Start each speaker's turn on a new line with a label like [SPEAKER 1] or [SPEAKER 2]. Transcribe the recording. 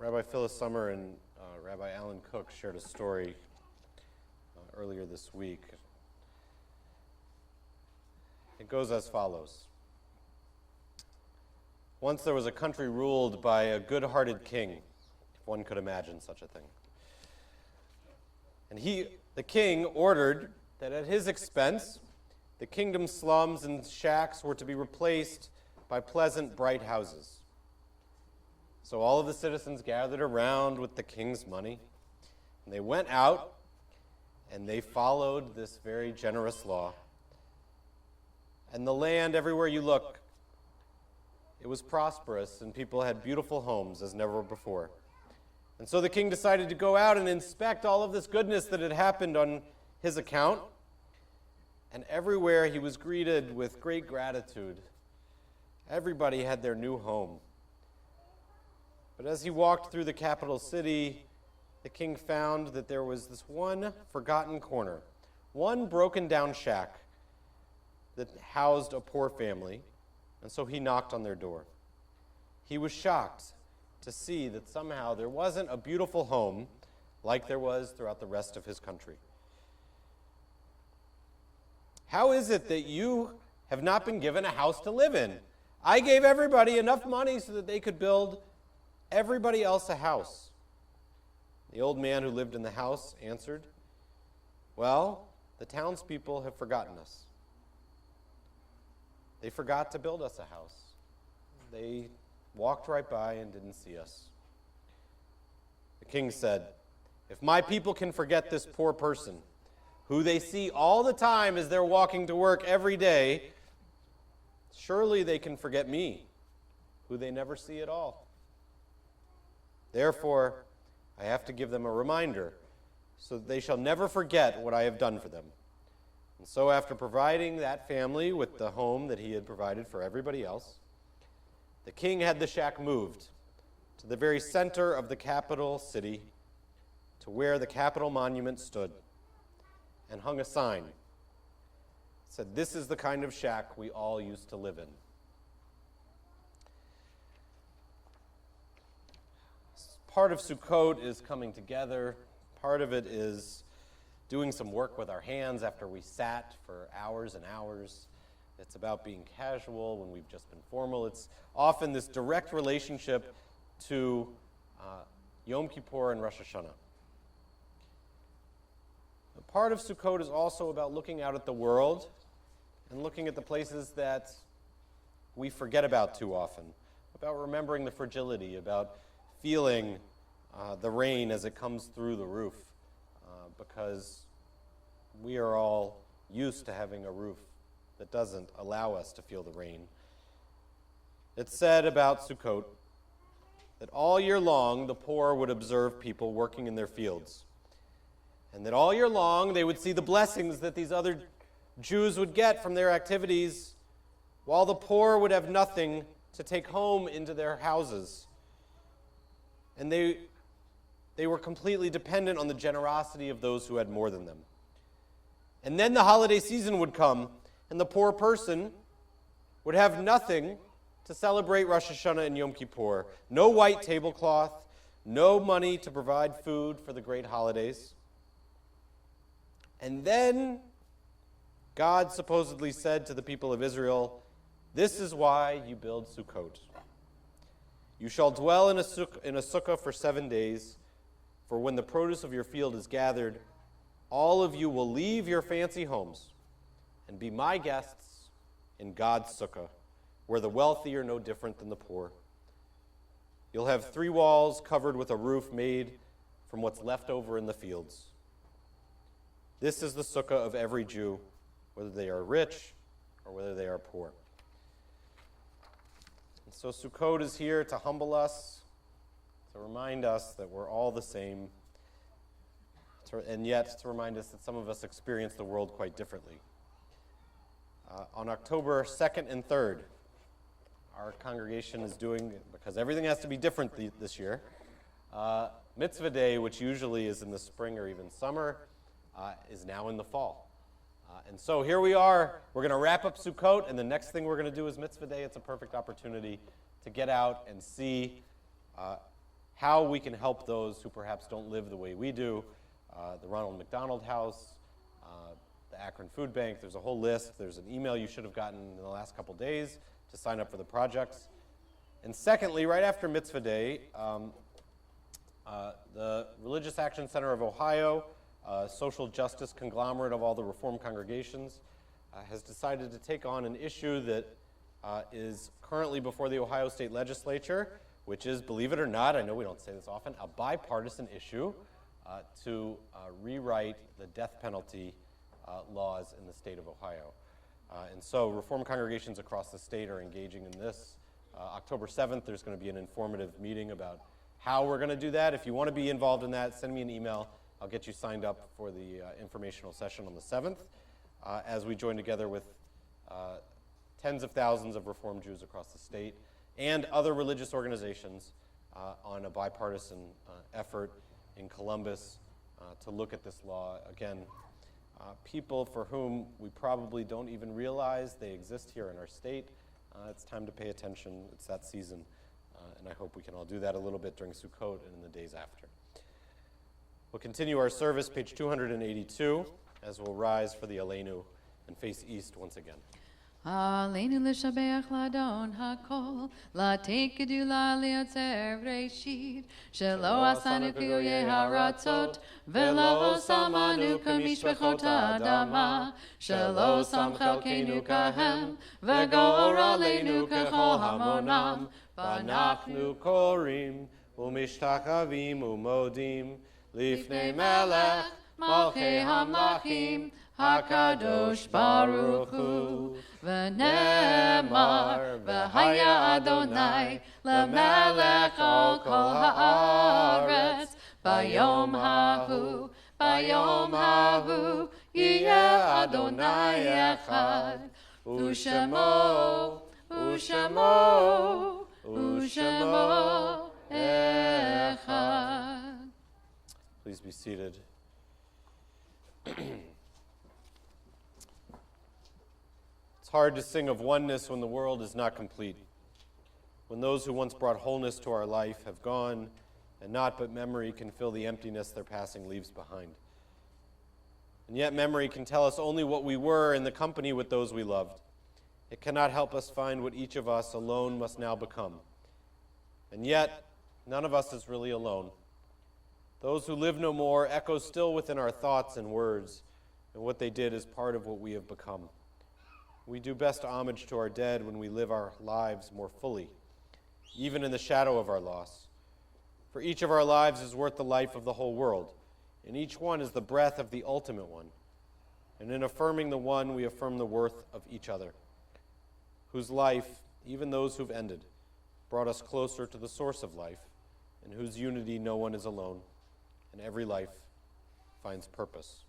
[SPEAKER 1] Rabbi Phyllis Summer and Rabbi Alan Cook shared a story earlier this week. It goes as follows. Once there was a country ruled by a good-hearted king, if one could imagine such a thing. And the king, ordered that at his expense, the kingdom's slums and shacks were to be replaced by pleasant, bright houses. So all of the citizens gathered around with the king's money, and they went out, and they followed this very generous law. And the land, everywhere you look, it was prosperous, and people had beautiful homes as never before. And so the king decided to go out and inspect all of this goodness that had happened on his account. And everywhere he was greeted with great gratitude. Everybody had their new home. But as he walked through the capital city, the king found that there was this one forgotten corner, one broken down shack that housed a poor family, and so he knocked on their door. He was shocked to see that somehow there wasn't a beautiful home like there was throughout the rest of his country. How is it that you have not been given a house to live in? I gave everybody enough money so that they could build everybody else a house. The old man who lived in the house answered, "Well, the townspeople have forgotten us. They forgot to build us a house. They walked right by and didn't see us." The king said, "If my people can forget this poor person, who they see all the time as they're walking to work every day, surely they can forget me, who they never see at all. Therefore, I have to give them a reminder, so that they shall never forget what I have done for them." And so after providing that family with the home that he had provided for everybody else, the king had the shack moved to the very center of the capital city, to where the Capitol monument stood, and hung a sign. It said, "This is the kind of shack we all used to live in." Part of Sukkot is coming together. Part of it is doing some work with our hands after we sat for hours and hours. It's about being casual when we've just been formal. It's often this direct relationship to Yom Kippur and Rosh Hashanah. Part of Sukkot is also about looking out at the world and looking at the places that we forget about too often, about remembering the fragility, about feeling the rain as it comes through the roof, because we are all used to having a roof that doesn't allow us to feel the rain. It's said about Sukkot that all year long the poor would observe people working in their fields, and that all year long they would see the blessings that these other Jews would get from their activities, while the poor would have nothing to take home into their houses. And they were completely dependent on the generosity of those who had more than them. And then the holiday season would come, and the poor person would have nothing to celebrate Rosh Hashanah and Yom Kippur. No white tablecloth, no money to provide food for the great holidays. And then God supposedly said to the people of Israel, "This is why you build Sukkot. You shall dwell in a sukkah for 7 days, for when the produce of your field is gathered, all of you will leave your fancy homes and be my guests in God's sukkah, where the wealthy are no different than the poor. You'll have 3 walls covered with a roof made from what's left over in the fields. This is the sukkah of every Jew, whether they are rich or whether they are poor." And so Sukkot is here to humble us, to remind us that we're all the same, and yet to remind us that some of us experience the world quite differently. On October 2nd and 3rd, our congregation is doing, because everything has to be different this year, Mitzvah Day, which usually is in the spring or even summer, is now in the fall. And so here we are. We're going to wrap up Sukkot, and the next thing we're going to do is Mitzvah Day. It's a perfect opportunity to get out and see how we can help those who perhaps don't live the way we do. The Ronald McDonald House, the Akron Food Bank, there's a whole list. There's an email you should have gotten in the last couple days to sign up for the projects. And secondly, right after Mitzvah Day, the Religious Action Center of Ohio, a social justice conglomerate of all the Reform congregations, has decided to take on an issue that is currently before the Ohio State Legislature, which is, believe it or not, I know we don't say this often, a bipartisan issue to rewrite the death penalty laws in the state of Ohio. And so Reform congregations across the state are engaging in this. October 7th, there's going to be an informative meeting about how we're going to do that. If you want to be involved in that, send me an email. I'll get you signed up for the informational session on the 7th as we join together with tens of thousands of Reform Jews across the state and other religious organizations on a bipartisan effort in Columbus to look at this law. Again, people for whom we probably don't even realize they exist here in our state. It's time to pay attention. It's that season, and I hope we can all do that a little bit during Sukkot and in the days after. We'll continue our service, page 282, as we'll rise for the Aleinu and face east once again.
[SPEAKER 2] Aleinu l'shabeach l'adon hakol, l'atei kedula liatzer reshit, shelo asanu k'yoyei haratzot, velo samanu k'mishpachot ha'adama, shelo sam chelkeinu kahem, v'gor aleinu k'chol hamonam,
[SPEAKER 1] V'anachnu korim u'mishtachavim u'modim lifnei melech malchei hamlachim HaKadosh Baruch Hu.
[SPEAKER 2] V'nemar v'haya Adonai l'melech al kol haaretz bayom hahu yiyeh Adonai echad u'shemo echad.
[SPEAKER 1] Please be seated. It's hard to sing of oneness when the world is not complete, when those who once brought wholeness to our life have gone, and naught but memory can fill the emptiness their passing leaves behind. And yet memory can tell us only what we were in the company with those we loved. It cannot help us find what each of us alone must now become. And yet, none of us is really alone. Those who live no more echo still within our thoughts and words, and what they did is part of what we have become. We do best homage to our dead when we live our lives more fully, even in the shadow of our loss. For each of our lives is worth the life of the whole world, and each one is the breath of the ultimate one. And in affirming the one, we affirm the worth of each other, whose life, even those who've ended, brought us closer to the source of life, in whose unity no one is alone, and every life finds purpose.